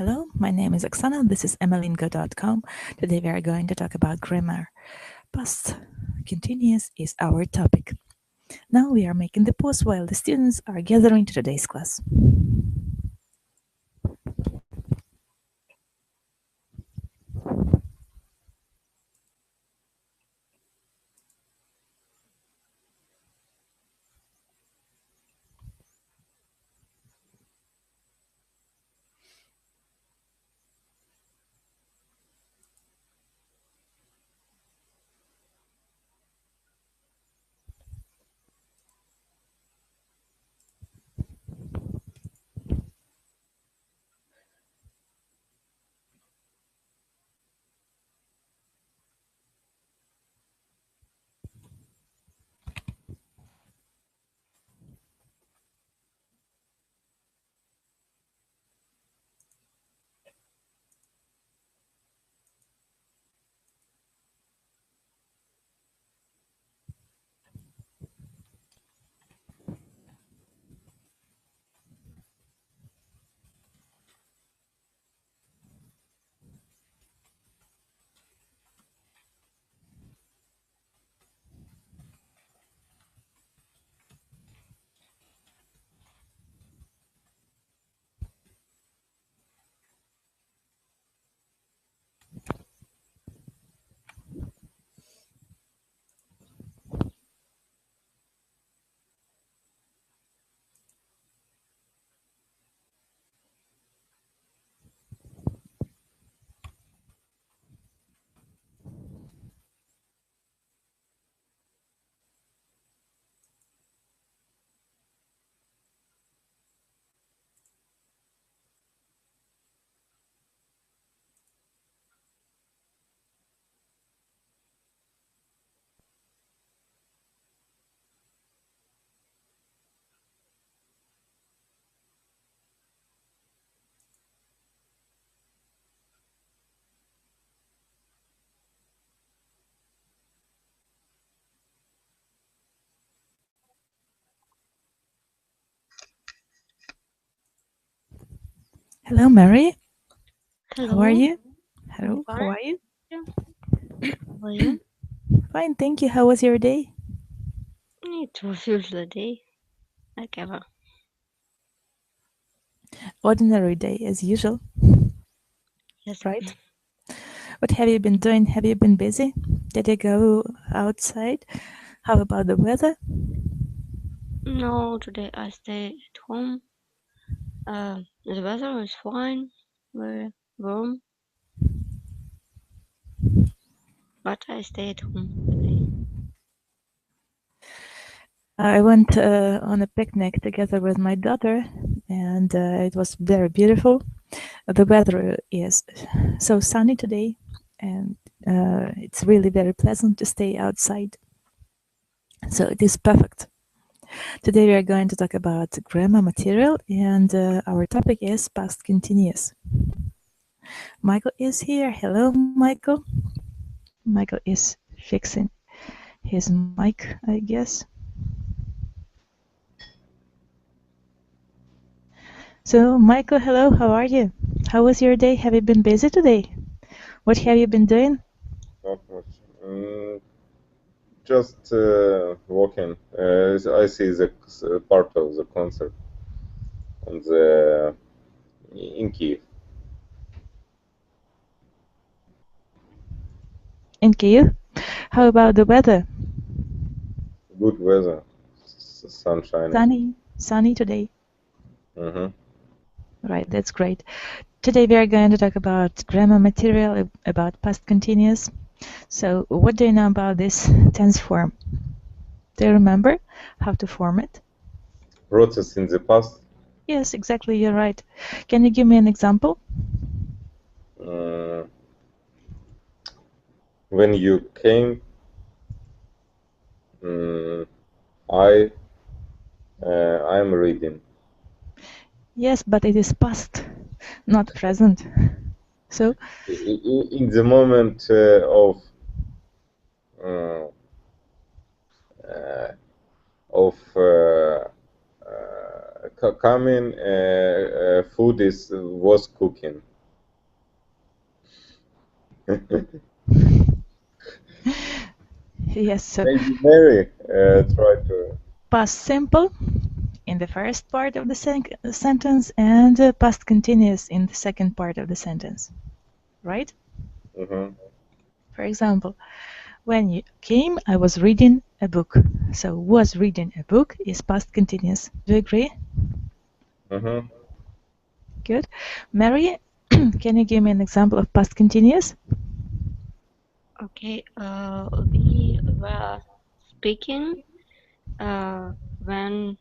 Hello, my name is Oksana. This is Amilingo.com. Today we are going to talk about grammar. Past continuous is our topic. Now we are making the pause while the students are gathering to today's class. Hello, Mary. Hello. How are you? Hello, Fine. how are you? How are you? Fine, thank you. How was your day? It was usually day, like ever. Ordinary day as usual, Yes. right? What have you been doing? Have you been busy? Did you go outside? How about the weather? No, today I stay at home. The weather is fine, very warm, but I stay at home today. I went on a picnic together with my daughter, and it was very beautiful. The weather is so sunny today, and it's really very pleasant to stay outside. So it is perfect. Today we are going to talk about grammar material, and our topic is past continuous. Michael is here. Hello, Michael. Michael is fixing his mic, I guess. So, Michael, hello, how are you? How was your day? Have you been busy today? What have you been doing? Not much. Just walking. I see the part of the concert on the in Kiev. In Kyiv? How about the weather? Good weather, sunshine. Sunny today. Mm-hmm. Right, that's great. Today we are going to talk about grammar material, about past continuous. So, what do you know about this tense form? Do you remember how to form it? Process in the past. Yes, exactly, you're right. Can you give me an example? When you came, I am reading. Yes, but it is past, not present. So, In the moment of coming, food was cooking. Yes, so Maybe Mary try to. past simple in the first part of the sentence and past continuous in the second part of the sentence, right? Mm-hmm. For example, when you came, I was reading a book. So was reading a book is past continuous. Do you agree? Mm-hmm. Good. Mary, can you give me an example of past continuous? Okay, we were speaking when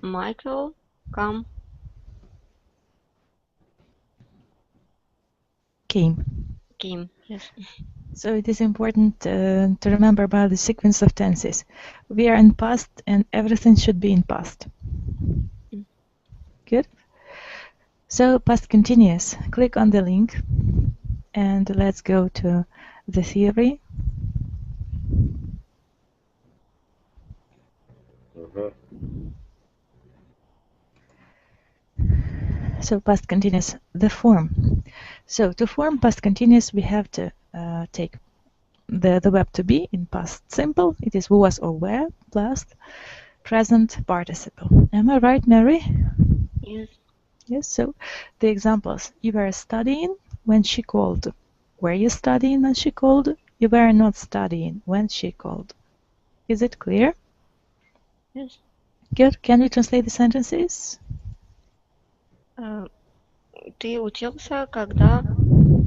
Michael Came. came. Yes. So it is important to remember about the sequence of tenses. We are in past and everything should be in past. Mm. Good. So past continuous. Click on the link and let's go to the theory. Mm-hmm. So past continuous, the form. So to form past continuous, we have to take the verb to be in past simple. It is was or were plus present participle. Am I right, Mary? Yes. Yes. So the examples: you were studying when she called. Were you studying when she called? You were not studying when she called. Is it clear? Yes. Good. Can we translate the sentences? Ты учился, когда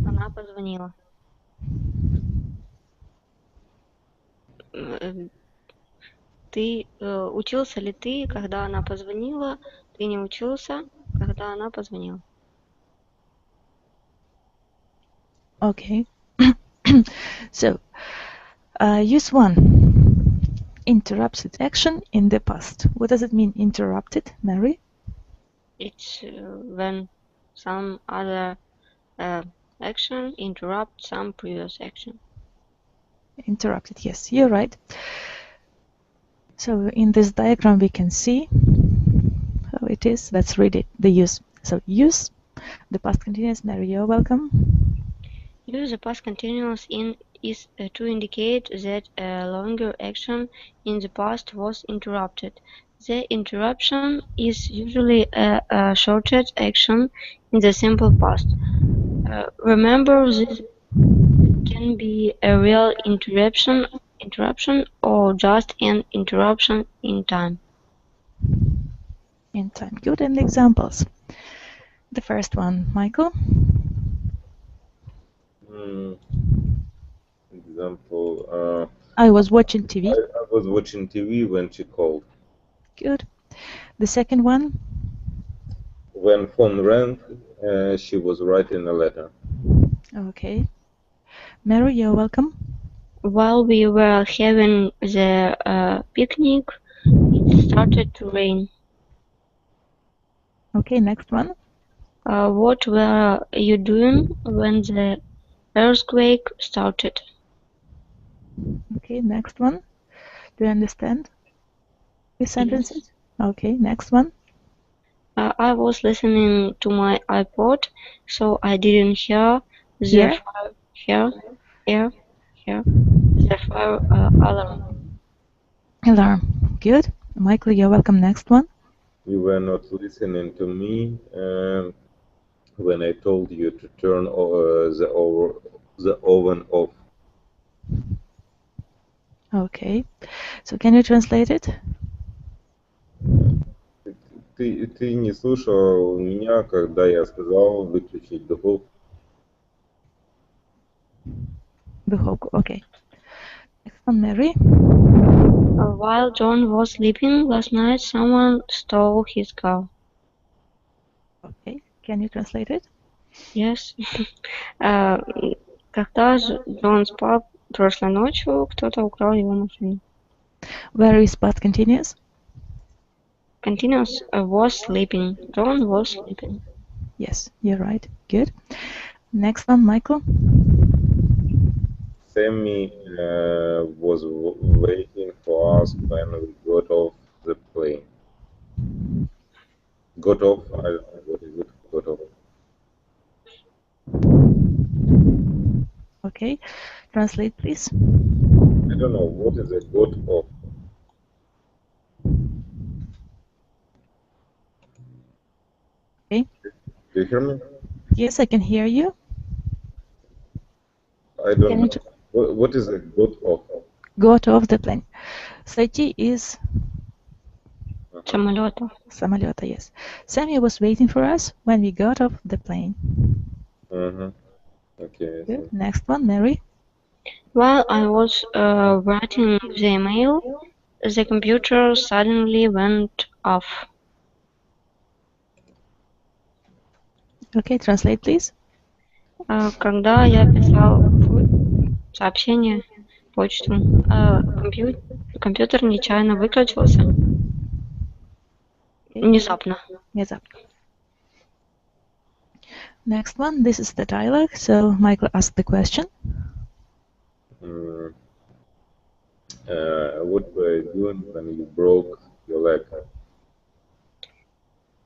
она позвонила? Ты учился ли ты, когда она позвонила? Ты не учился, когда она позвонила? Okay. So use one. Interrupted action in the past. What does it mean, interrupted, Mary? It's when some other action interrupts some previous action. Interrupted, yes, you're right. So in this diagram we can see how it is. Let's read it, the use. So use, the past continuous. Mary, you're welcome. Use the past continuous is to indicate that a longer action in the past was interrupted. The interruption is usually a shorter action in the simple past. Remember, this can be a real interruption or just an interruption in time. In time. Good. And examples. The first one, Michael. Example. I was watching TV. I was watching TV when she called. Good. The second one. When phone rang, she was writing a letter. Okay. Mary, you're welcome. While we were having the picnic, it started to rain. Okay, next one. What were you doing when the earthquake started? Okay, next one. Do you understand the sentences? Yes. Okay, next one. I was listening to my iPod, so I didn't hear the Here. fire alarm. Alarm. Good. Michael, you're welcome. Next one. You were not listening to me when I told you to turn the oven off. Okay. So can you translate it? Ты не слушал меня, когда я сказал выключить духовку. Духовку. Okay. Next one, Mary. While John was sleeping last night, someone stole his car. Okay. Can you translate it? Yes. Когда Джон спал прошлой ночью, кто-то украл его машину. Where is past continuous? Continuous was sleeping. John was sleeping. Yes, you're right. Good. Next one, Michael. Sammy was waiting for us when we got off the plane. Got off? I don't know what is it. Got off. Okay, translate, please. I don't know what is a got of. Okay. Do you hear me? Yes, I can hear you. I don't know. What is a got of? Got off the plane. Сойти is Самолета. самолета, yes. Sammy was waiting for us when we got off the plane. Okay. Good. Next one, Mary. While I was writing the email, the computer suddenly went off. Okay, translate, please. Когда я писал сообщение, почту, компьютер нечаянно выключился. Внезапно. Внезапно. Next one, this is the dialogue. So Michael asked the question. What were you doing when you broke your leg?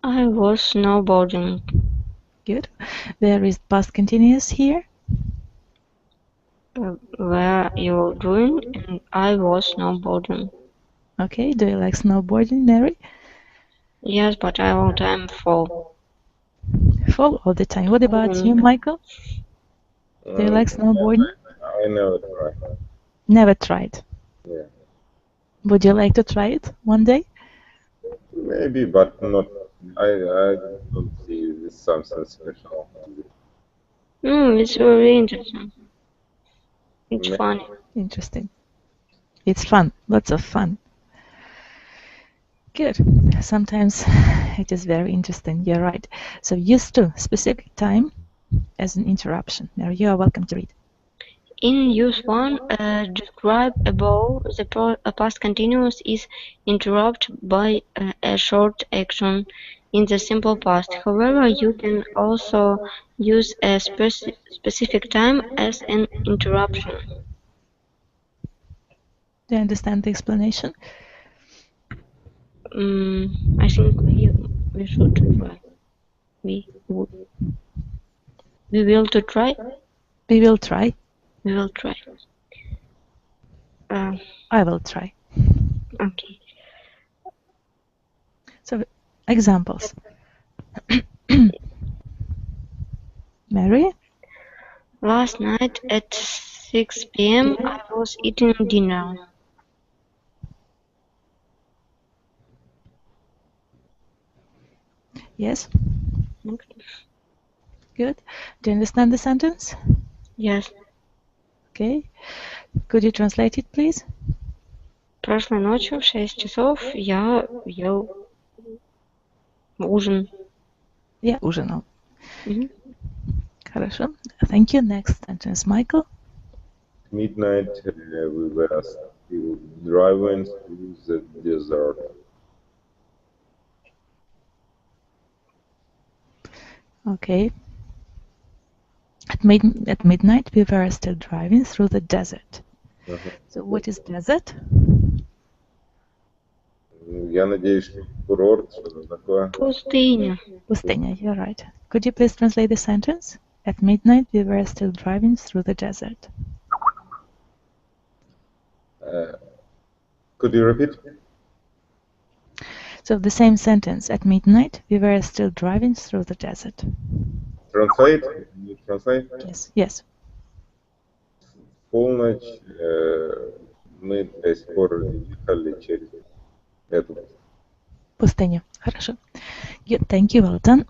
I was snowboarding. Good. There is past continuous here. Were you doing? And I was snowboarding. Okay, do you like snowboarding, Mary? Yes, but I all time fall. Fall all the time. What about you, Michael? Do you like snowboarding? I never tried. Never tried. Yeah. Would you like to try it one day? Maybe, but not. I don't see this something special. It's very interesting. It's funny. Interesting. It's fun. Lots of fun. Good. Sometimes it is very interesting. You're right. So use to specific time as an interruption. Mary, you are welcome to read. In use 1, describe above, the past continuous is interrupted by a short action in the simple past. However, you can also use a specific time as an interruption. Do you understand the explanation? I think we should try. We will to try. We will try. We will try. I will try. Okay. So examples. Mary? Last night at 6 p.m. I was eating dinner. Yes. Good. Do you understand the sentence? Yes. Okay. Could you translate it, please? Прошлой ночью в 6 часов я ел ужин. Я ужинал. Хорошо. Thank you. Next sentence, Michael. Midnight, we were still driving through the desert. Okay. At midnight, we were still driving through the desert. So what is desert? Я надеюсь, что курорт, что-то такое. Пустыня. Пустыня, you're right. Could you please translate the sentence? At midnight, we were still driving through the desert. Could you repeat? So the same sentence. At midnight, we were still driving through the desert. Translate? You translate? Yes. Yes. Полночь мы до сих пор ехали через эту. Пустыню. Хорошо. Good. Thank you. Well done.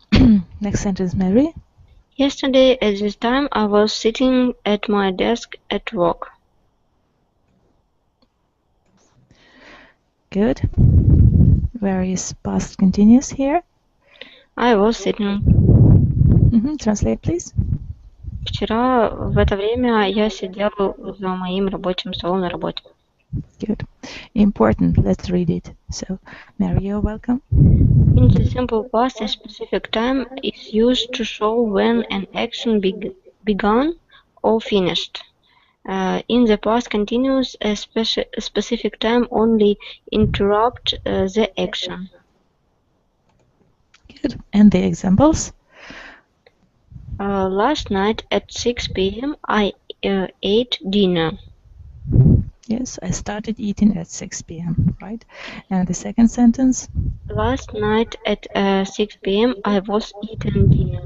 Next sentence, Mary. Yesterday at this time I was sitting at my desk at work. Good. Where is past continuous here? I was sitting. Translate, please. Вчера в это время я сидел за моим рабочим столом на работе. Good. Important. Let's read it. So, Mary, you're welcome. In the simple past, a specific time is used to show when an action began or finished. In the past continuous, a specific time only interrupts the action. Good. And the examples? Last night at 6 p.m. I ate dinner. Yes, I started eating at 6 p.m., right? And the second sentence? Last night at 6 p.m. I was eating dinner.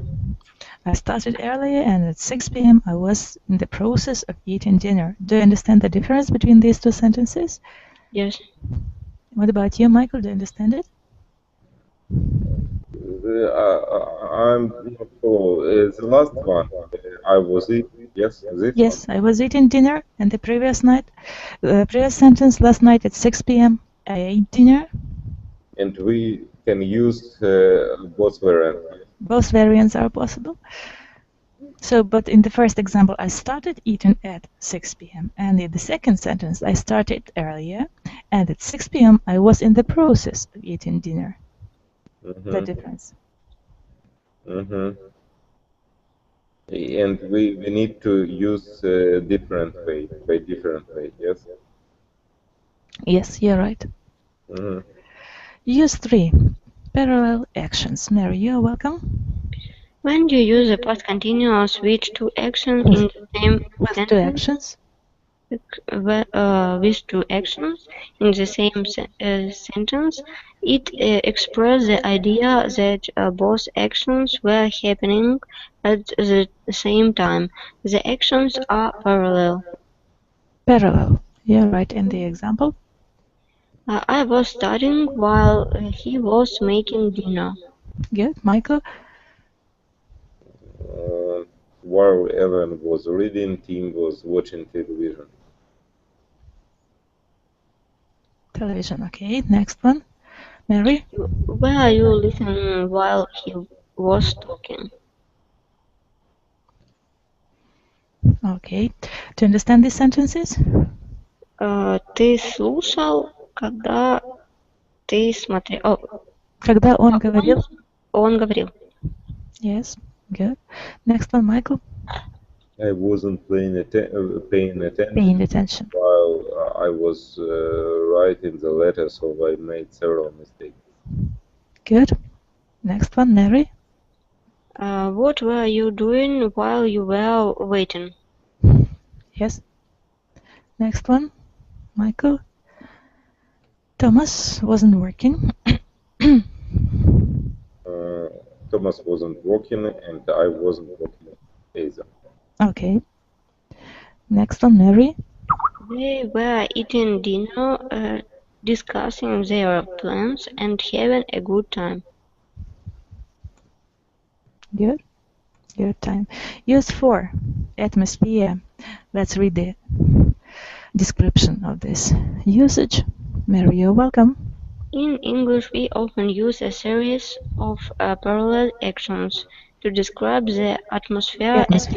I started earlier, and at 6 p.m. I was in the process of eating dinner. Do you understand the difference between these two sentences? Yes. What about you, Michael? Do you understand it? I'm not sure. The last one, I was eating. Yes, this Yes, I was eating dinner, and the previous sentence, last night at 6 p.m. I ate dinner. and we can use both variants. Both variants are possible. So, but in the first example, I started eating at 6 p.m. And in the second sentence, I started earlier, and at 6 p.m. I was in the process of eating dinner. The difference. And we need to use different way, yes? Yes, you're right. Use 3. Parallel actions. Mary, you're welcome. When you use the past continuous with two actions in the same With 2 actions? With 2 actions in the same sentence, it expresses the idea that both actions were happening at the same time. The actions are parallel. Parallel. You're right. In the example? I was studying while he was making dinner. Good. Michael? While Ellen was reading, Tim was watching television. Television. Okay. Next one. Mary? Where are you listening while he was talking? Okay. Do you understand these sentences? Ты слушал, когда ты смотрел. Когда он говорил? Он говорил. Yes. Good. Next one, Michael. I wasn't paying attention while I was writing the letter, so I made several mistakes. Good. Next one, Mary. What were you doing while you were waiting? Yes. Next one, Michael. Thomas wasn't working. Thomas wasn't working, and I wasn't working either. Okay. Next one, Mary. They were eating dinner, discussing their plans, and having a good time. Good. Good time. Use 4. Atmosphere. Let's read the description of this usage. Mary, you're welcome. In English, we often use a series of parallel actions to describe the atmosphere at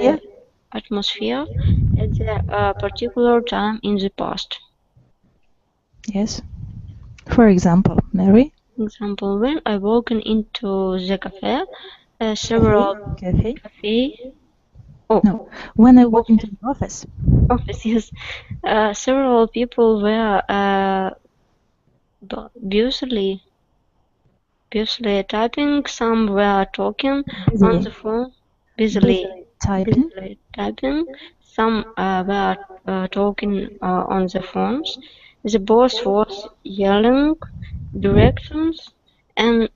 a particular time in the past. Yes. For example, Mary. Example: when I walked into the cafe, several when I walked into the office. Yes. Several people were busily typing. Some were talking on the phone. Busily typing. Some were talking on the phones. The boss was yelling directions, and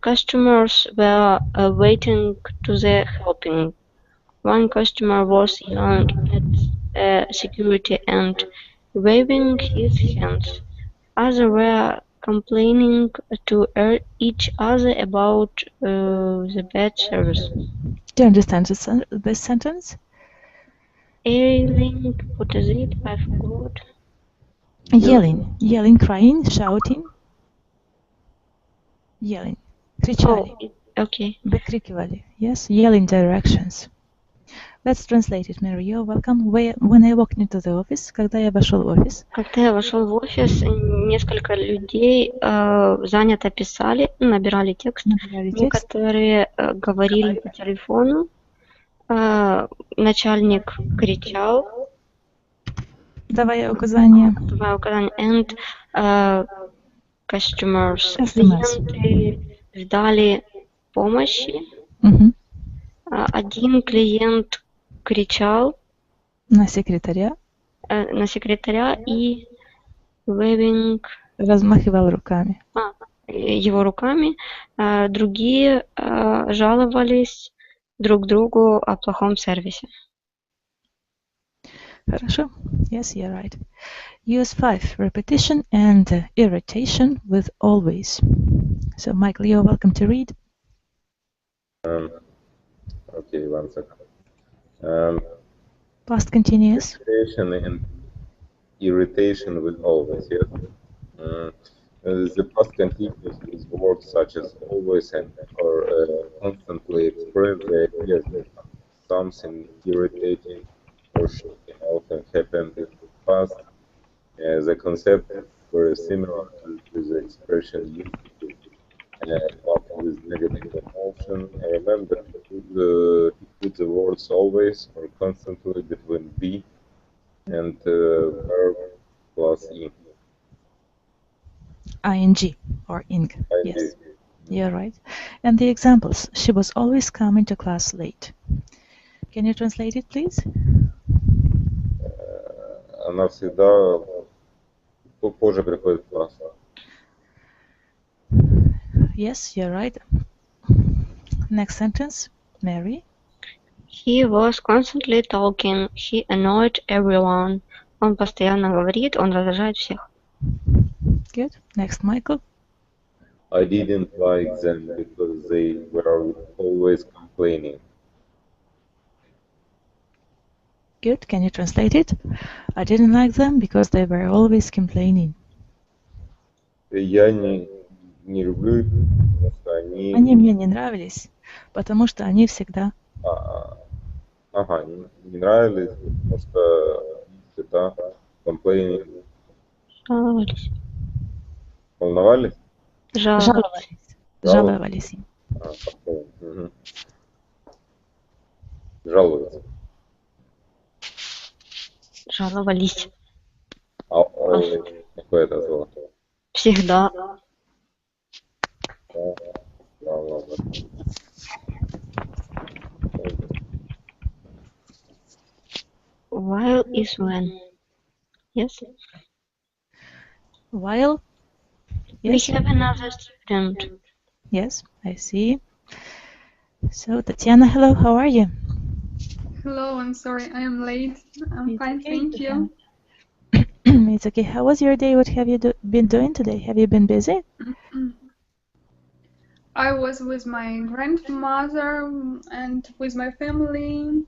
customers were waiting to the helping. One customer was yelling at security and waving his hands. Others were complaining to each other about the bad service. Do you understand this sentence? Yelling, what is it? I forgot. Yelling, crying, shouting. Yelling. Кричали. Okay. Выкрикивали. Yes, yelling directions. Let's translate it, Mary. You're welcome. When I walked into the office, когда я вошел в офис. Когда я вошел в офис, несколько людей занято писали, набирали текст. Некоторые говорили по телефону. Начальник кричал. Давая указания. And клиенты ждали помощи. Один клиент кричал на секретаря, и waving размахивал руками. его руками. Другие жаловались друг другу о плохом сервисе. Хорошо. Yes, you're right. Use 5. Repetition and irritation with always. So, Michael, you're welcome to read. Okay, one second. Past continuous. Irritation and irritation will always, yes. The past continuous with words such as always and or constantly express the idea that something irritating or shocking often happened in the past. The concept is very similar to the expression used to couple with negative emotion. Remember to put the words always or constantly between be and verb plus ing. ing or ing. ing. Yes, you're right. And the examples. She was always coming to class late. Can you translate it, please? Она всегда позже приходит в класс. Yes, you're right. Next sentence, Mary. He was constantly talking. He annoyed everyone. Он постоянно говорит, он раздражает всех. Good. Next, Michael. I didn't like them because they were always complaining. Good. Can you translate it? I didn't like them because they were always complaining. Я не люблю их, потому что они... Они мне не нравились, потому что они всегда... не нравились, потому что они всегда complaining. Жаловались. Волновались? Жаловались им. Угу. Жалуются. Жаловались. Какое это слово? Всегда. Да, ладно. While is when. Yes? While? Yes. We have another student. Yes, I see. So, Tatiana, hello, how are you? Hello, I'm sorry, I am late. I'm fine, thank you. It's okay. How was your day? What have you been doing today? Have you been busy? I was with my grandmother and with my family.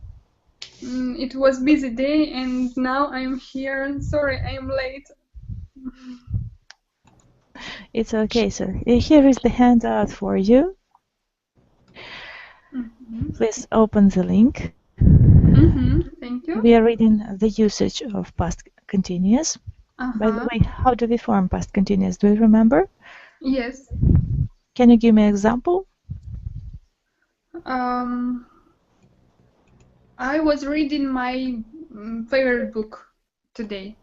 It was a busy day and now I am here. Sorry, I am late. It's okay. So here is the handout for you. Please open the link. Thank you. We are reading the usage of past continuous. By the way, how do we form past continuous? Do you remember? Yes. Can you give me an example? I was reading my favorite book today.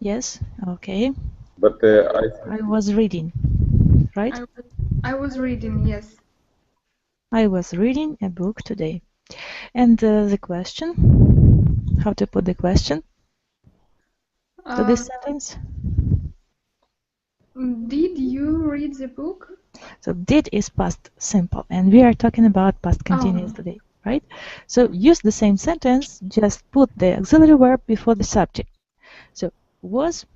Yes, okay. But I was reading, right? I was reading, yes. I was reading a book today. And the question, how to put the question to this sentence? Did you read the book? So did is past simple, and we are talking about past continuous today, right? So use the same sentence, just put the auxiliary verb before the subject. So was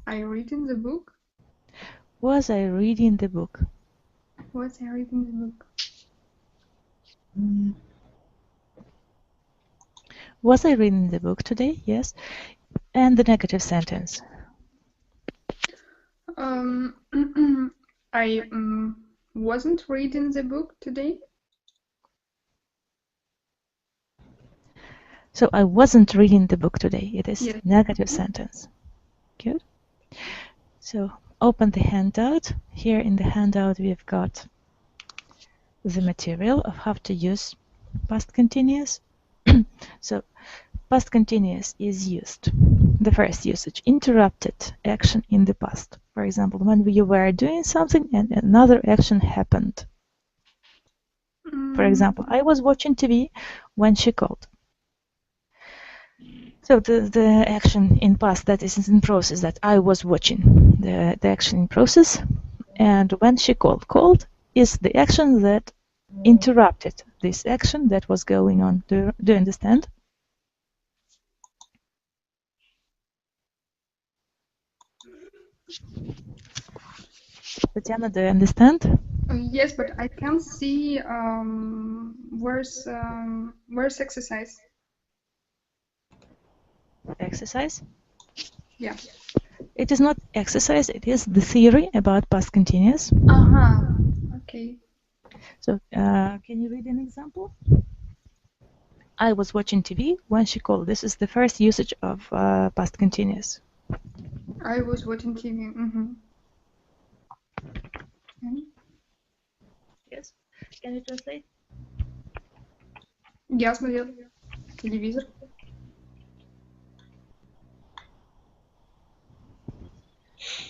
I reading the book? Was I reading the book? Was I reading the book? Was I reading the book today? Yes. And the negative sentence. I wasn't reading the book today. So I wasn't reading the book today. It is negative sentence. Good. So open the handout. Here in the handout we've got the material of how to use past continuous. So past continuous is used the first usage, interrupted action in the past. For example, when you were doing something and another action happened. For example, I was watching TV when she called. So the action in past that is in process, that I was watching, the action in process, and when she called is the action that interrupted this action that was going on. Do you understand? Tatiana, do you understand? Yes, but I can't see where's exercise. Exercise? Yeah. It is not exercise, it is the theory about past continuous. Okay. So, can you read an example? I was watching TV when she called. This is the first usage of past continuous. I was watching TV. Yes. Can you translate? Я смотрел телевизор.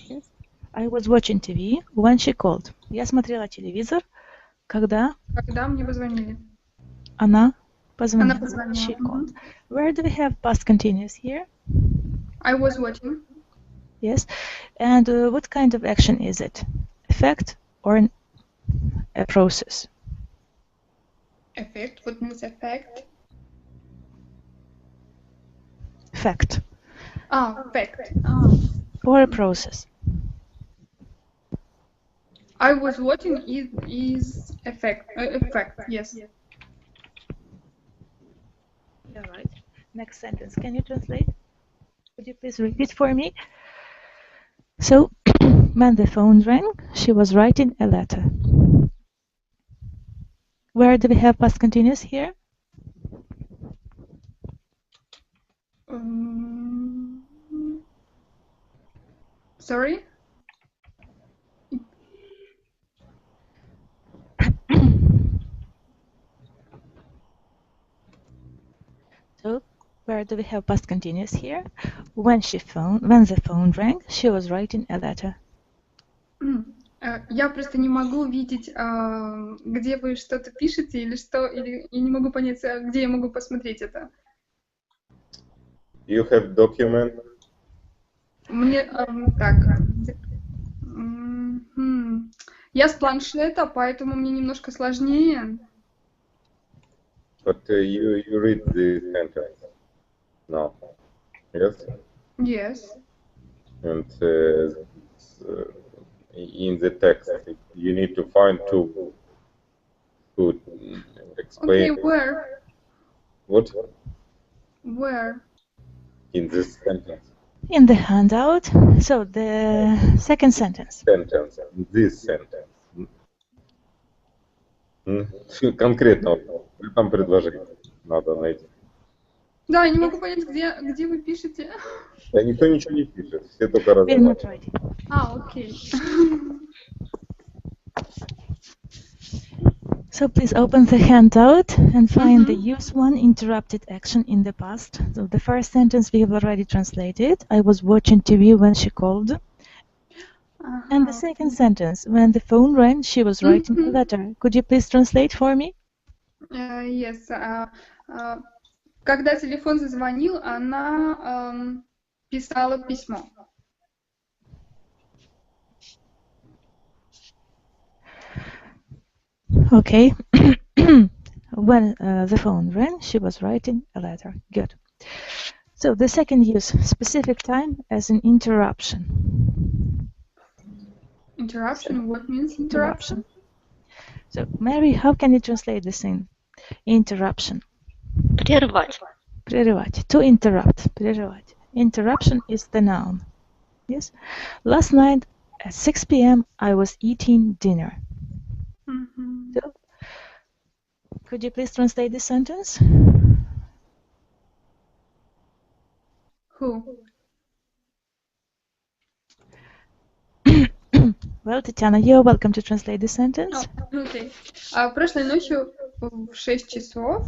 Yes. I was watching TV when she called. Я смотрела телевизор, когда мне позвонили. Она позвонила. She called. Where do we have past continuous here? I was watching. Yes. And what kind of action is it? Effect or a process? Effect. What means effect? Fact. Fact. Or a process. I was watching is effect. Effect. Yes. All right. Next sentence. Can you translate? Could you please repeat for me? So, when the phone rang, she was writing a letter. Where do we have past continuous here? Sorry? So, where do we have past continuous here? When the phone rang, she was writing a letter. Я просто не могу видеть, где вы что-то пишете или что, или я не могу понять, где я могу посмотреть это. You have document? Мне так. Я с планшета, поэтому мне немножко сложнее. But you read the sentence now, yes? Yes. And in the text, you need to find to explain. Okay, where? What? Where? In this sentence. In the handout. So the second sentence. Sentence. This sentence. Конкретно в этом предложении надо найти. Да, я не могу понять, где вы пишете. Да никто ничего не пишет, все только разговаривают. Окей. So please open the handout and find the use one interrupted action in the past. So the first sentence we have already translated. I was watching TV when she called. And the second sentence, when the phone rang, she was writing a letter. Could you please translate for me? Yes. Когда телефон зазвонил, она писала письмо. Okay. When the phone rang, she was writing a letter. Good. So the second use, specific time as an interruption. Interruption? What means interruption? So, Mary, how can you translate this in interruption? Прервать. Прерывать. To interrupt. Прерывать. Interruption is the noun. Yes. Last night at 6 p.m. I was eating dinner. So, could you please translate this sentence? Who? Well, Tatiana, you're welcome to translate this sentence. Okay. Прошлой ночью в 6 часов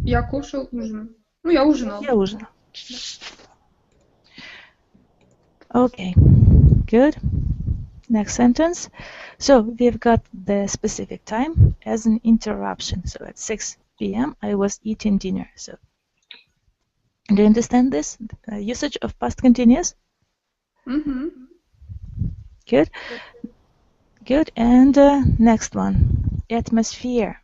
я кушал ужин. Ну, я ужинал. Я ужинал. Okay, good. Next sentence. So we've got the specific time as an interruption. So at 6 p.m. I was eating dinner. So do you understand this usage of past continuous? Mm-hmm. Good. Good. And next one, atmosphere.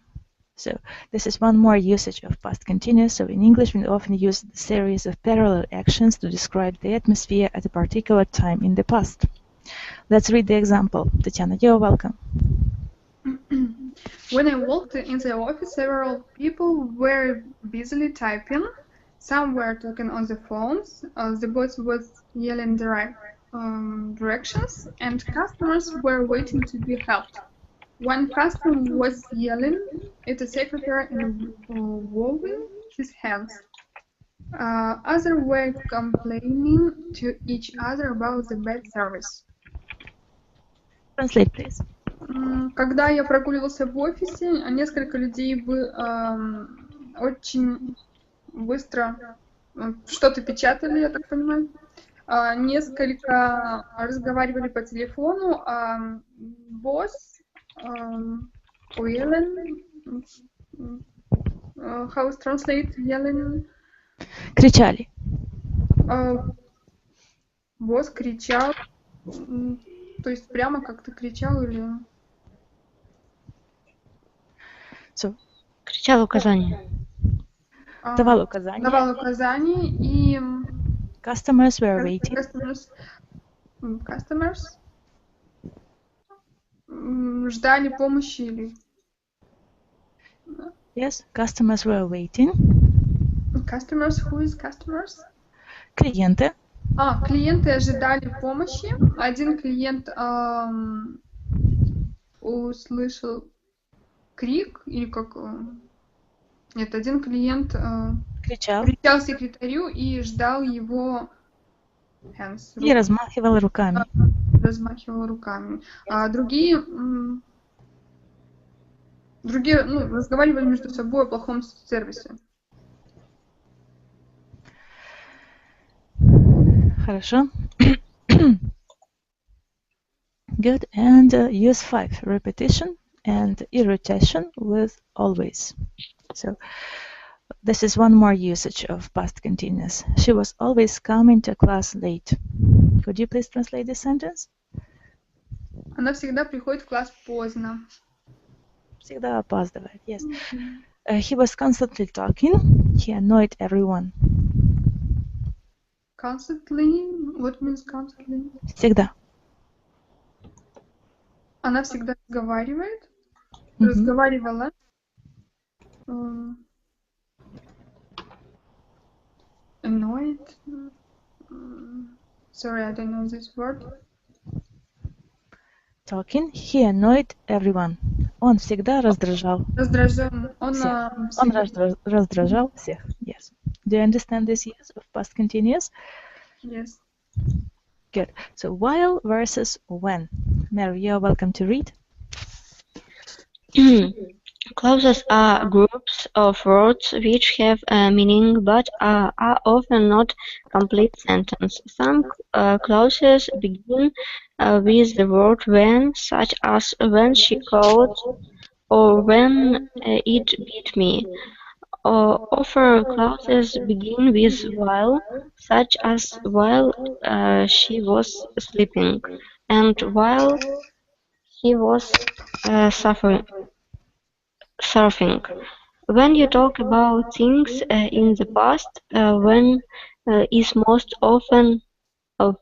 So this is one more usage of past continuous. So in English, we often use a series of parallel actions to describe the atmosphere at a particular time in the past. Let's read the example. Tatiana, you're welcome. When I walked in the office, several people were busily typing. Some were talking on the phones. The boss was yelling directions, and customers were waiting to be helped. One customer was yelling at the secretary and waving his hands. Others were complaining to each other about the bad service. Translate, please. Когда я прогуливался в офисе, несколько людей очень быстро что-то печатали, я так понимаю. Несколько разговаривали по телефону. Босс, yelling, how is translate yelling? Кричали. Босс кричал, то есть прямо как-то кричал или... So, Кричал указания. давал указания. Давал указания и... Customers were waiting. Customers ждали помощи или... Yes, customers were waiting. Customers, who is customers? Клиенты. Клиенты ожидали помощи. Один клиент услышал крик, или как... Нет, один клиент кричал секретарю и ждал его hands. И размахивал руками. Размахивал руками. А другие разговаривали между собой о плохом сервисе. Хорошо. Good. And use 5. Repetition and irritation with always. So this is one more usage of past continuous. She was always coming to class late. Could you please translate this sentence? Она всегда приходит в класс поздно. Всегда опаздывает. Yes. He was constantly talking. He annoyed everyone. Constantly? What means constantly? Всегда. Она всегда разговаривает. Разговаривала. Annoyed. Sorry, I don't know this word. Talking. He annoyed everyone. Он всегда раздражал. Раздражен. Он раздражал всех. Yes. Do you understand this use of past continuous? Yes. Good. So while versus when. Mary, you're welcome to read. Clauses are groups of words which have a meaning but are often not complete sentences. Some clauses begin with the word when, such as when she called or when it beat me. Other clauses begin with while, such as while she was sleeping and while he was surfing. When you talk about things in the past, when is most often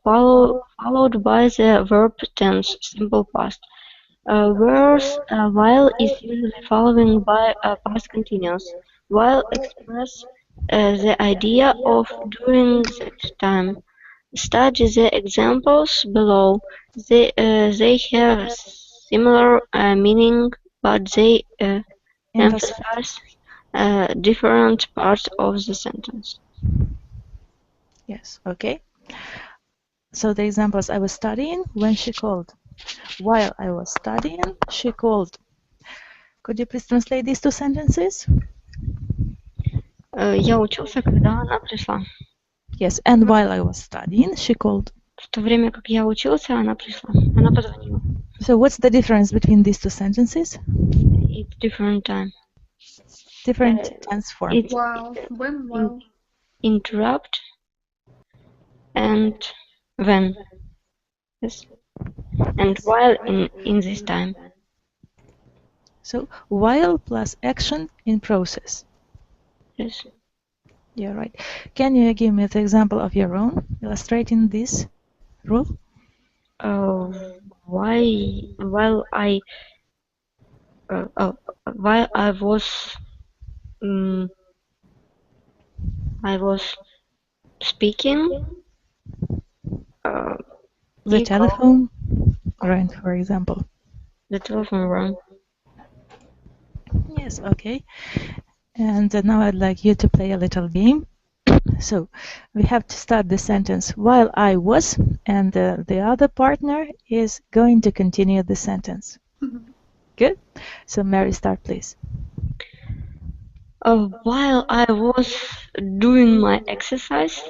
followed by the verb tense, simple past. Whereas while is usually following by past continuous. While express the idea of during that time. Study the examples below. They have similar meaning, but they emphasize different parts of the sentence. Yes, okay. So the examples: I was studying when she called. While I was studying, she called. Could you please translate these two sentences? Я учился, когда она пришла. Yes, and while I was studying, she called. В то время, как я учился, она пришла. Она позвонила. So what's the difference between these two sentences? It's different time. Different tense form. It's While, when, while. interrupt and when. Yes. And while in this time. So while plus action in process. Yes. Yeah, right. Can you give me the example of your own illustrating this rule? While I was speaking. The telephone rang, for example. The telephone rang. Yes, okay. And now I'd like you to play a little game. So we have to start the sentence while I was, and the other partner is going to continue the sentence. Good? So Mary, start please. While I was doing my exercise.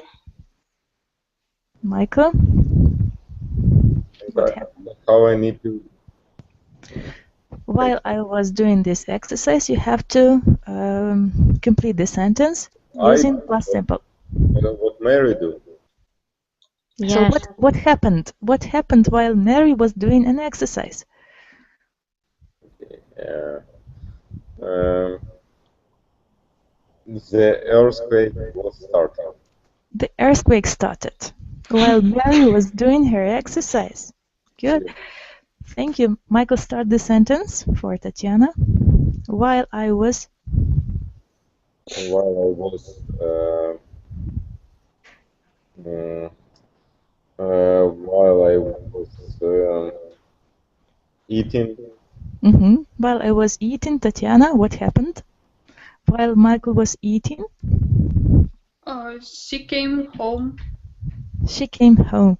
Michael? How I need to... While I was doing this exercise, you have to complete the sentence using past simple. What Mary do? Yes. So what happened? What happened while Mary was doing an exercise? The earthquake was started. The earthquake started while Mary was doing her exercise. Good. Thank you. Michael, start the sentence for Tatiana. While I was eating. While I was eating, Tatiana, what happened? While Michael was eating? She came home. She came home.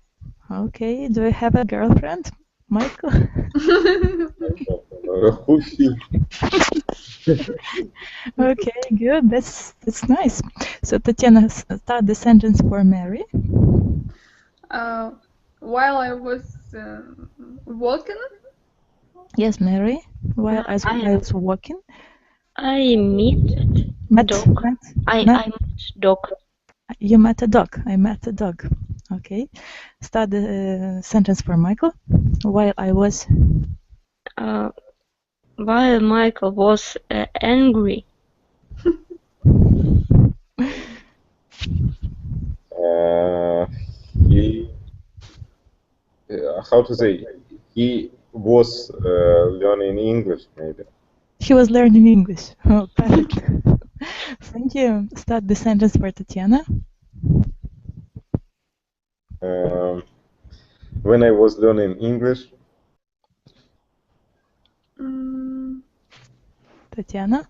Okay. Do you have a girlfriend, Michael? Who's she? Okay, good. That's nice. So Tatiana, start the sentence for Mary. While I was walking. Yes, Mary. While I was walking. I met dog. I met dog. You met a dog. I met a dog. Okay. Start the sentence for Michael. While I was. While Michael was angry. He. How to say? He was learning English, maybe. He was learning English. Oh, perfect. Thank you. Start the sentence for Tatiana. When I was learning English. Tatiana.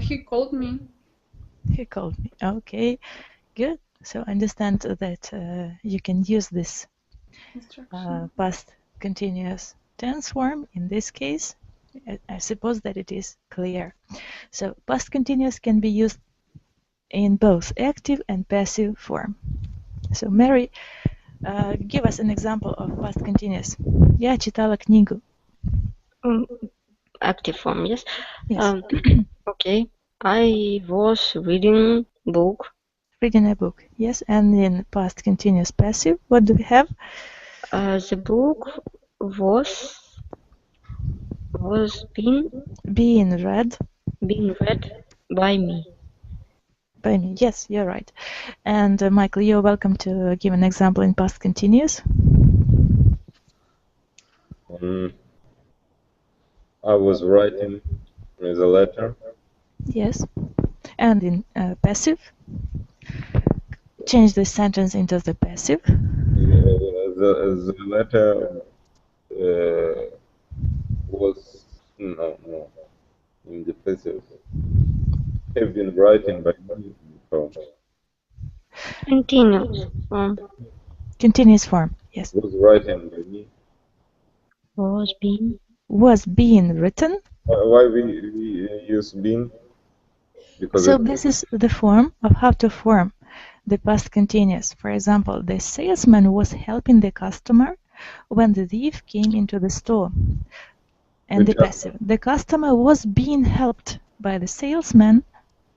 He called me. He called me. Okay, good. So understand that you can use this past continuous tense form in this case. I suppose that it is clear. So past continuous can be used in both active and passive form. So Mary, give us an example of past continuous. Я читала книгу. Active form, yes. Yes. Okay. I was reading book. Reading a book, yes. And in past continuous passive, what do we have? The book was being read by me. By me, yes, you're right. And Michael, you're welcome to give an example in past continuous. I was writing the letter. Yes. And in passive, change the sentence into the passive. The letter was no in the passive. Have been writing by me. Continuous form. Continuous form, yes. Was writing by me. Was being written. Why we use been? Because so this is the form of how to form the past continuous. For example, the salesman was helping the customer when the thief came into the store. And the passive, the customer was being helped by the salesman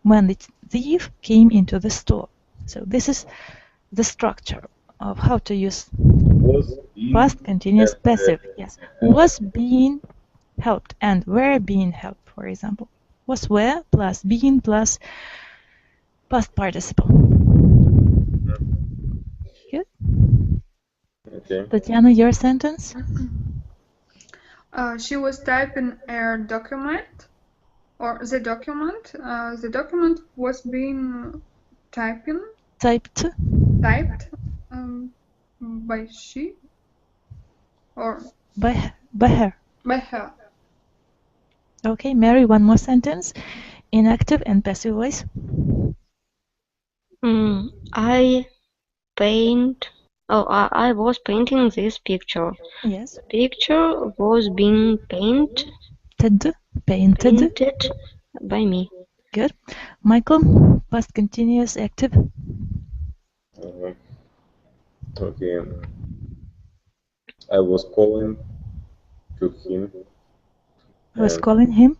when the thief came into the store. So this is the structure of how to use past continuous passive. Yes, was being helped and were being helped, for example. Was were plus being plus past participle. Good. Okay. Tatiana, your sentence? She was typing a document, or the document. The document was being typed by she, or by her. by her. Okay, Mary, one more sentence in active and passive voice. I was painting this picture. Yes. The picture was being painted by me. Good. Michael, past continuous active. Okay. I was calling to him. I was calling him.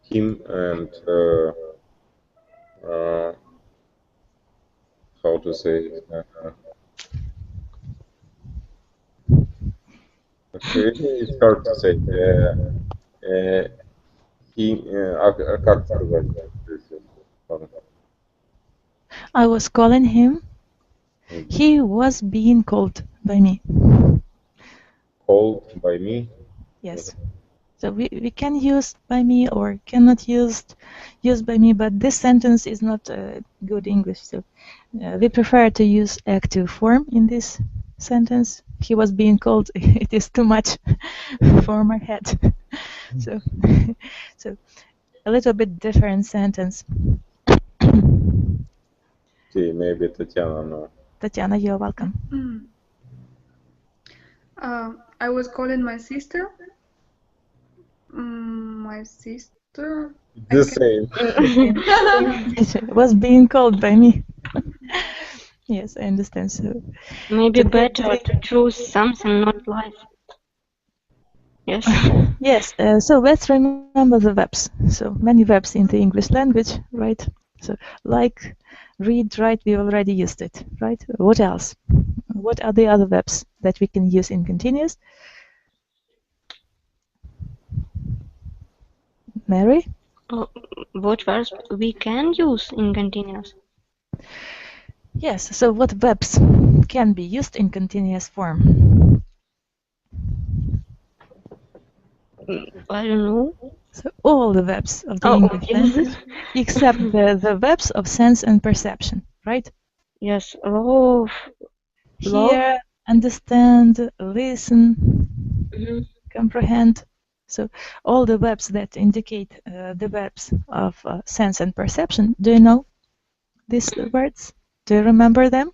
Him and how to say it? It's hard to say. Как сказать? I was calling him. He was being called by me. Called by me? Yes. So we can use by me or cannot use by me, but this sentence is not good English. So we prefer to use active form in this sentence. He was being called. It is too much for my head. So a little bit different sentence. Okay, maybe Tatiana. No. Tatiana, you're welcome. I was calling my sister. My sister. The same. Was being called by me. Yes, I understand. So maybe better to choose something not like. Yes. Yes. So let's remember the verbs. So many verbs in the English language, right? So like, read, write, we already used it, right? What else? What are the other verbs that we can use in continuous? Mary? What verbs we can use in continuous? Yes, so what verbs can be used in continuous form? I don't know. So all the verbs of the English language, except the verbs of sense and perception, right? Yes, love. Hear, understand, listen, comprehend. So all the verbs that indicate the verbs of sense and perception. Do you know these words? Do you remember them?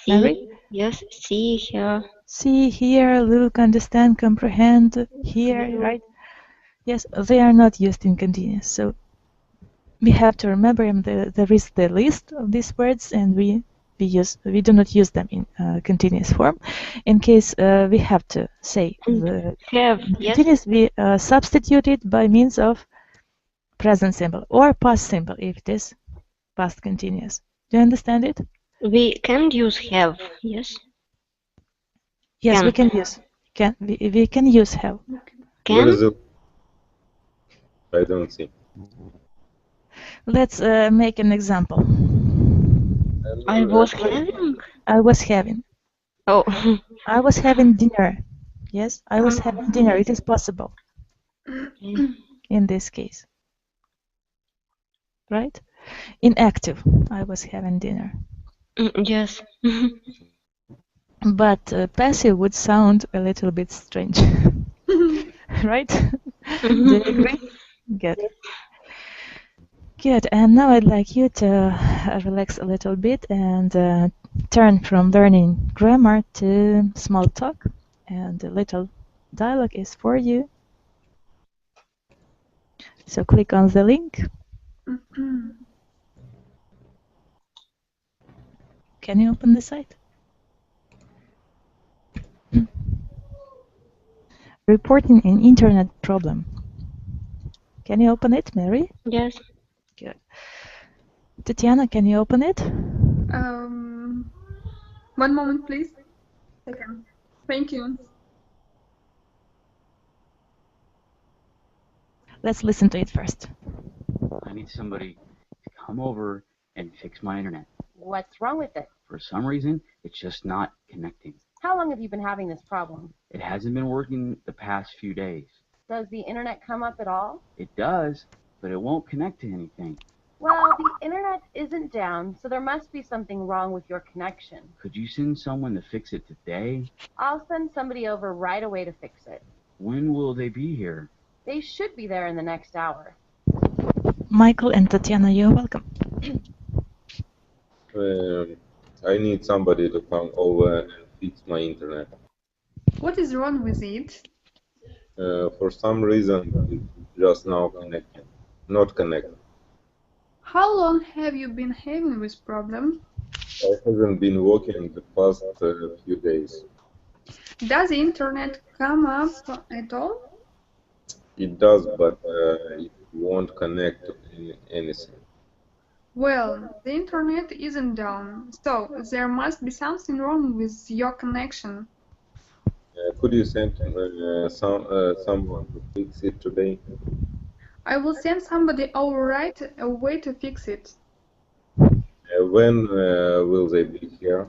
Mary? Yes, see, hear. See, hear, look, understand, comprehend, hear, right? Yes, they are not used in continuous. So we have to remember them. There is the list of these words, and we do not use them in continuous form. In case we have to say the continuous, we substitute it by means of present simple or past simple if it is past continuous. Do you understand it? We can use have, yes? Yes, we can use. We can use have. What is it? I don't see. Let's make an example. I was having. Oh. I was having dinner. Yes, I was having dinner. It is possible. In this case. Right? In active, I was having dinner. Yes. But passive would sound a little bit strange. Right? Do you agree? Good. Good. And now I'd like you to relax a little bit and turn from learning grammar to small talk. And a little dialogue is for you. So click on the link. can you open the site? Reporting an internet problem. Can you open it, Mary? Yes. Good. Tatiana, can you open it? One moment, please. Second. Thank you. Let's listen to it first. I need somebody to come over and fix my internet. What's wrong with it? For some reason, it's just not connecting. How long have you been having this problem? It hasn't been working the past few days. Does the internet come up at all? It does, but it won't connect to anything. Well, the internet isn't down, so there must be something wrong with your connection. Could you send someone to fix it today? I'll send somebody over right away to fix it. When will they be here? They should be there in the next hour. Michael and Tatiana, you're welcome. I need somebody to come over and fix my internet. What is wrong with it? For some reason, it's just now connected, not connected. How long have you been having this problem? It hasn't been working the past few days. Does the internet come up at all? It does, but it won't connect to anything. Well, the internet isn't down, so there must be something wrong with your connection. Could you send someone to fix it today? I will send somebody over right away to fix it. When will they be here?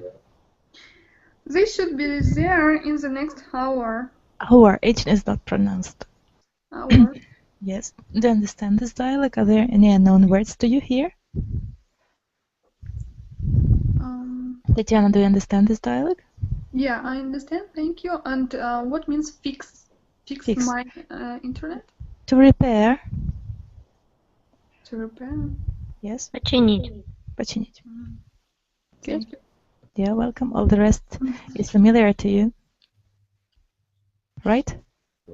They should be there in the next hour. Our H is not pronounced. Hour. Yes. Do you understand this dialogue? Are there any unknown words to you here? Tatiana, do you understand this dialogue? Yeah, I understand. Thank you. And what means fix? Fix my internet? To repair. To repair. Yes. Починить. Починить. Thank you. You're welcome. All the rest is familiar to you. Right?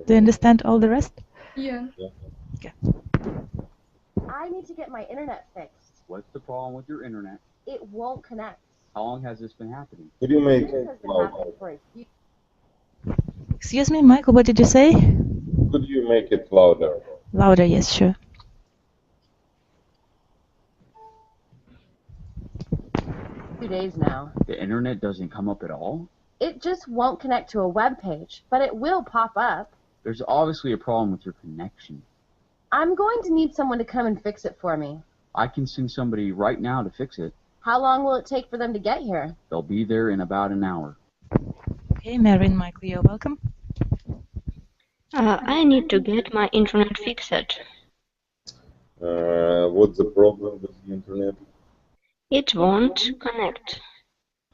Do you understand all the rest? Yeah. Okay. I need to get my internet fixed. What's the problem with your internet? It won't connect. How long has this been happening? Could you make This it has been louder? happening for a few. Excuse me, Michael, what did you say? Could you make it louder? Louder, yes, sure. Days now. The internet doesn't come up at all? It just won't connect to a web page, but it will pop up. There's obviously a problem with your connection. I'm going to need someone to come and fix it for me. I can send somebody right now to fix it. How long will it take for them to get here? They'll be there in about an hour. Okay, Mary and Michael, you're welcome. I need to get my internet fixed. What's the problem with the internet? It won't connect.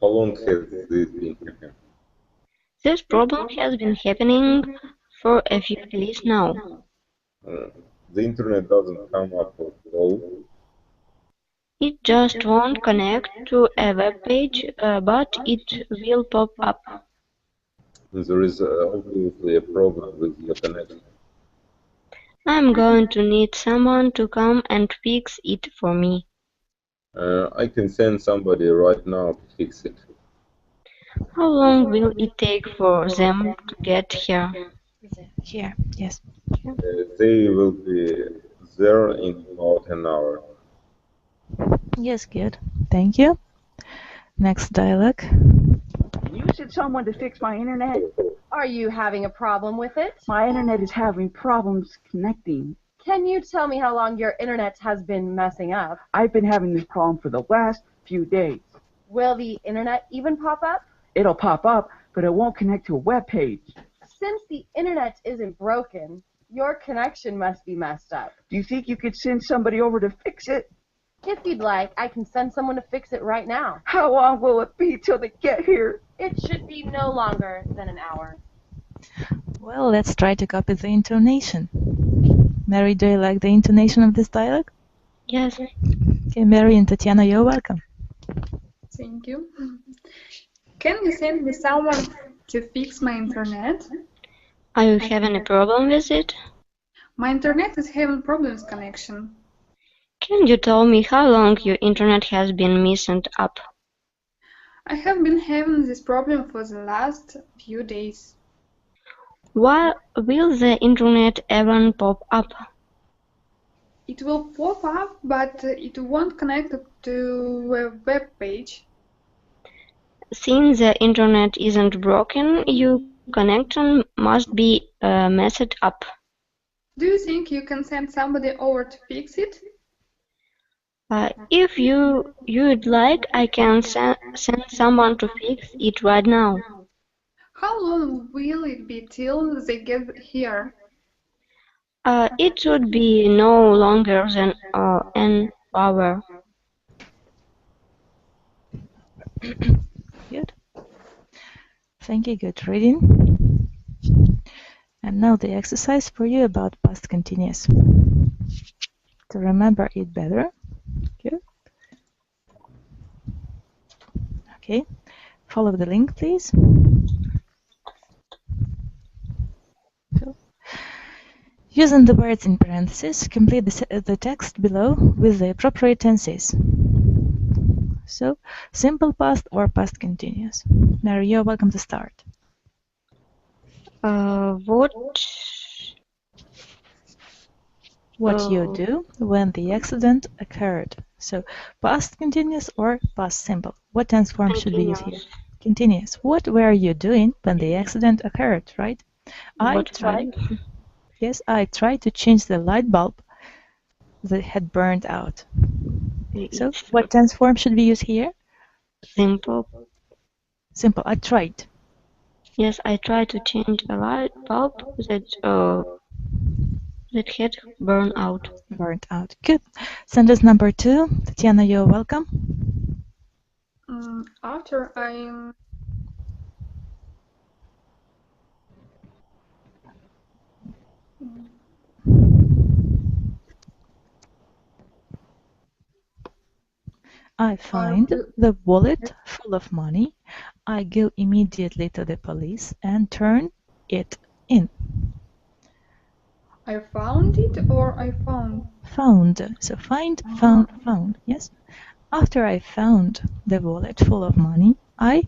How long has this been happening? This problem has been happening for a few days now. The internet doesn't come up at all. It just won't connect to a web page, but it will pop up. There is obviously a problem with your connection. I'm going to need someone to come and fix it for me. I can send somebody right now to fix it. How long will it take for them to get here? Here, yes. They will be there in about an hour. Yes, good. Thank you. Next dialogue. Can you send someone to fix my internet? Are you having a problem with it? My internet is having problems connecting. Can you tell me how long your internet has been messing up? I've been having this problem for the last few days. Will the internet even pop up? It'll pop up, but it won't connect to a web page. Since the internet isn't broken, your connection must be messed up. Do you think you could send somebody over to fix it? If you'd like, I can send someone to fix it right now. How long will it be till they get here? It should be no longer than an hour. Well, let's try to copy the intonation. Mary, do you like the intonation of this dialogue? Yes. Okay, Mary and Tatiana, you're welcome. Thank you. Can you send me someone to fix my internet? Are you having a problem with it? My internet is having problems connection. Can you tell me how long your internet has been messing up? I have been having this problem for the last few days. Why will the internet even pop up? It will pop up, but it won't connect to a web page. Since the internet isn't broken, your connection must be messed up. Do you think you can send somebody over to fix it? If you'd like, I can send someone to fix it right now. How long will it be till they get here? It should be no longer than an hour. Good. Thank you. Good reading. And now the exercise for you about past continuous. To remember it better. Good. Okay. Follow the link, please. So, using the words in parentheses, complete the text below with the appropriate tenses. So, simple past or past continuous. Mary, you're welcome to start. What you do when the accident occurred. So, past continuous or past simple. What tense form should we use here? Continuous. What were you doing when the accident occurred, right? I tried to change the light bulb that had burned out. So, what tense form should we use here? Simple. Simple. I tried. Yes, I tried to change a light bulb that had burned out. Burned out. Good. Sentence number 2. Tatiana, you're welcome. After I find the wallet full of money. I go immediately to the police and turn it in. I found it or I found? Found. So find, found. Yes. After I found the wallet full of money, I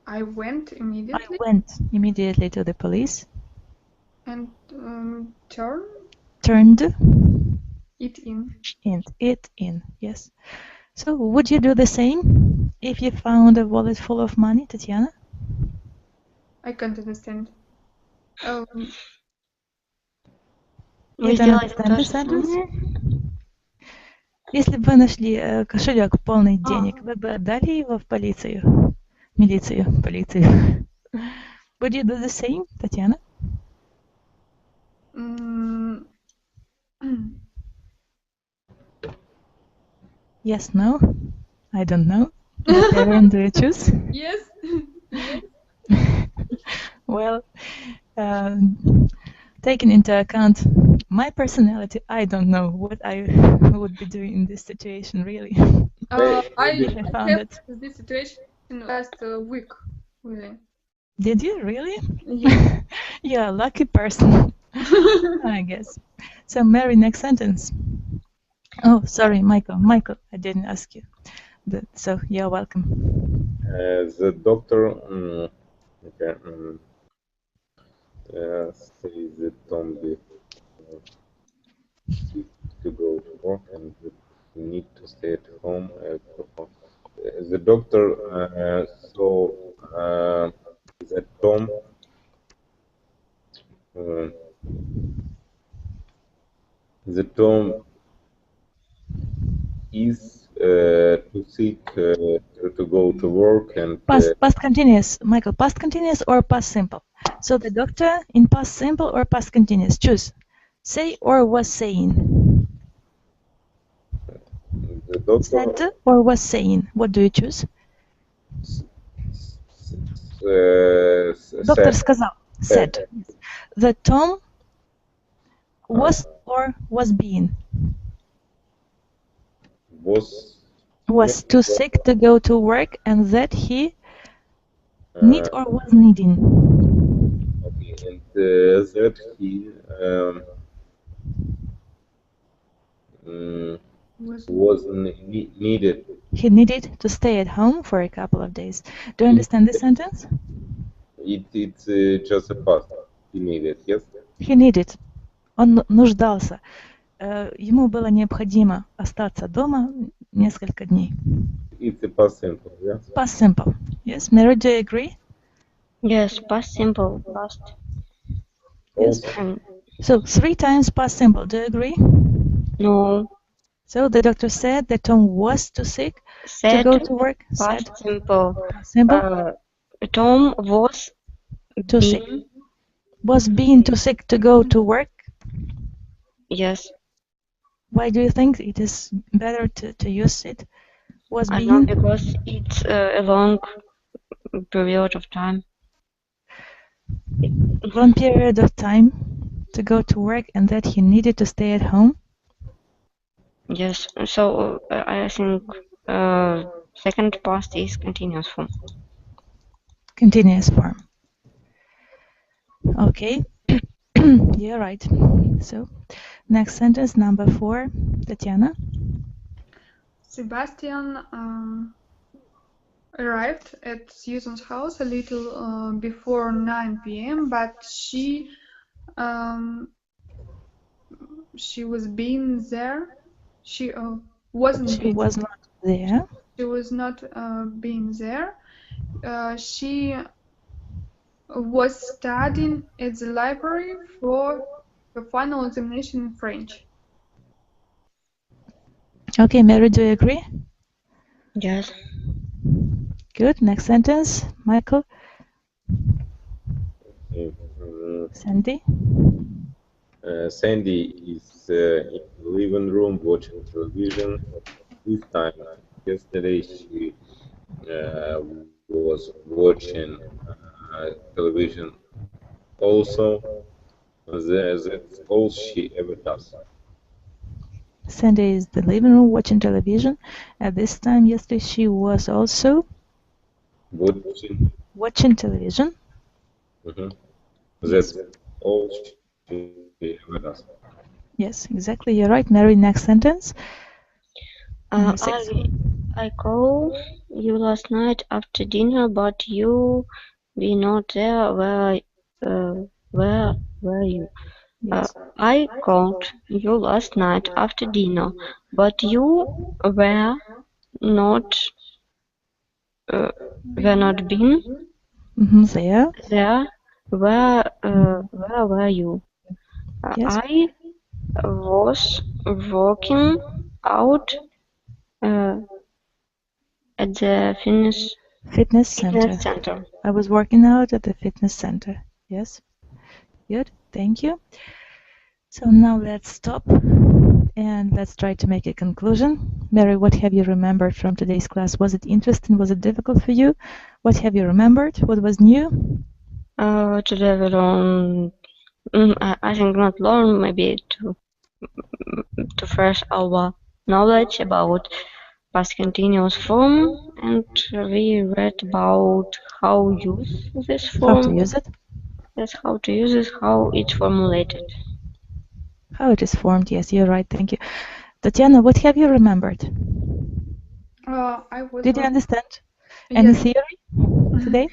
went immediately. I went immediately to the police And turned it in. It in. Yes. So would you do the same if you found a wallet full of money, Tatiana? I can't understand. You don't understand the sentence? Если бы вы нашли кошелек полный денег, вы бы отдали его в полицию? Полицию. Would you do the same, Tatiana? Yes, no? I don't know. What parent do you choose? Yes. Well, taking into account my personality, I don't know what I would be doing in this situation, really. I found this situation last week, really. Did you really? Yeah. You're a lucky person, I guess. So, Mary, next sentence. Oh, sorry, Michael. I didn't ask you. So, you're welcome. The doctor says that Tom to go to work and need to stay at home. The doctor saw that Tom is too sick to go to work and past continuous, Michael. Past continuous or past simple? So the doctor in past simple or past continuous? Choose. Say or was saying. The doctor said or was saying. What do you choose? Доктор сказал. Said. The Tom was or was being. Was too sick to go to work and that he need or was needing. Okay, and that he was needed. He needed to stay at home for a couple of days. Do you understand this sentence? It's just a past. He needed, yes? He needed. Он нуждался. Ему было необходимо остаться дома несколько дней. It's a past simple, yeah? Past simple. Yes, Mary, do you agree? Yes, past simple, past. Yes. Also, So 3 times past simple. Do you agree? No. So the doctor said that Tom was too sick to Said go to work. past Said simple. simple. Tom was Too sick. being. Was being too sick to go to work. Yes. Why do you think it is better to use it? Was I know being because it's a long period of time. long period of time to go to work and that he needed to stay at home. Yes. So I think second past is continuous form. Continuous form. Okay, you're right. So, next sentence, number 4, Tatiana. Sebastian arrived at Susan's house a little before 9 p.m., but she was being there. She wasn't. She being was not there. She was not being there. She was studying at the library for the final examination in French. Okay, Mary, do you agree? Yes. Good. Next sentence, Michael. Sandy. Sandy is in the living room watching television. This time, yesterday, she was watching television also. That's all she ever does. Sandy is in the living room watching television. At this time yesterday, she was also watching television. That's all she ever does. Yes, exactly. You're right, Mary. Next sentence. Number 6. I called you last night after dinner, but you were not there. Where were you? Yes. I called you last night after dinner, but you were not been There. there. Where were you? Yes. I was working out at the Fitness center. I was working out at the fitness center. Yes. Good. Thank you. So now let's stop and let's try to make a conclusion. Mary, what have you remembered from today's class? Was it interesting? Was it difficult for you? What have you remembered? What was new? Today we learned, I think not learn, maybe to fresh our knowledge about past continuous form, and we read about how use this form. How to use it? Yes, how to use it, how it's formulated. How it is formed. Yes, you're right. Thank you. Tatiana, what have you remembered? Did you understand any theory today?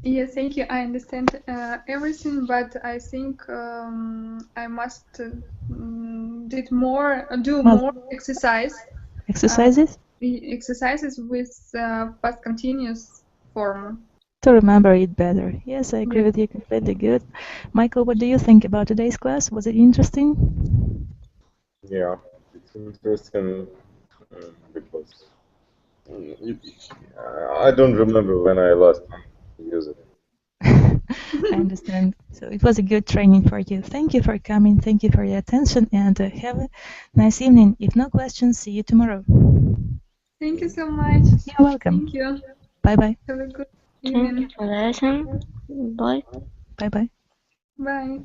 Yes, thank you. I understand everything, but I think I must do more exercise. Exercises? Exercises with past continuous form. To remember it better. Yes, I agree with you completely. Good. Michael, what do you think about today's class? Was it interesting? Yeah, it's interesting because I don't remember when I last used it. I understand. So it was a good training for you. Thank you for coming. Thank you for your attention and have a nice evening. If no questions, see you tomorrow. Thank you so much. You're welcome. Thank you. Bye-bye. Have a good Thank you evening. for listening. Bye. Bye-bye. Bye.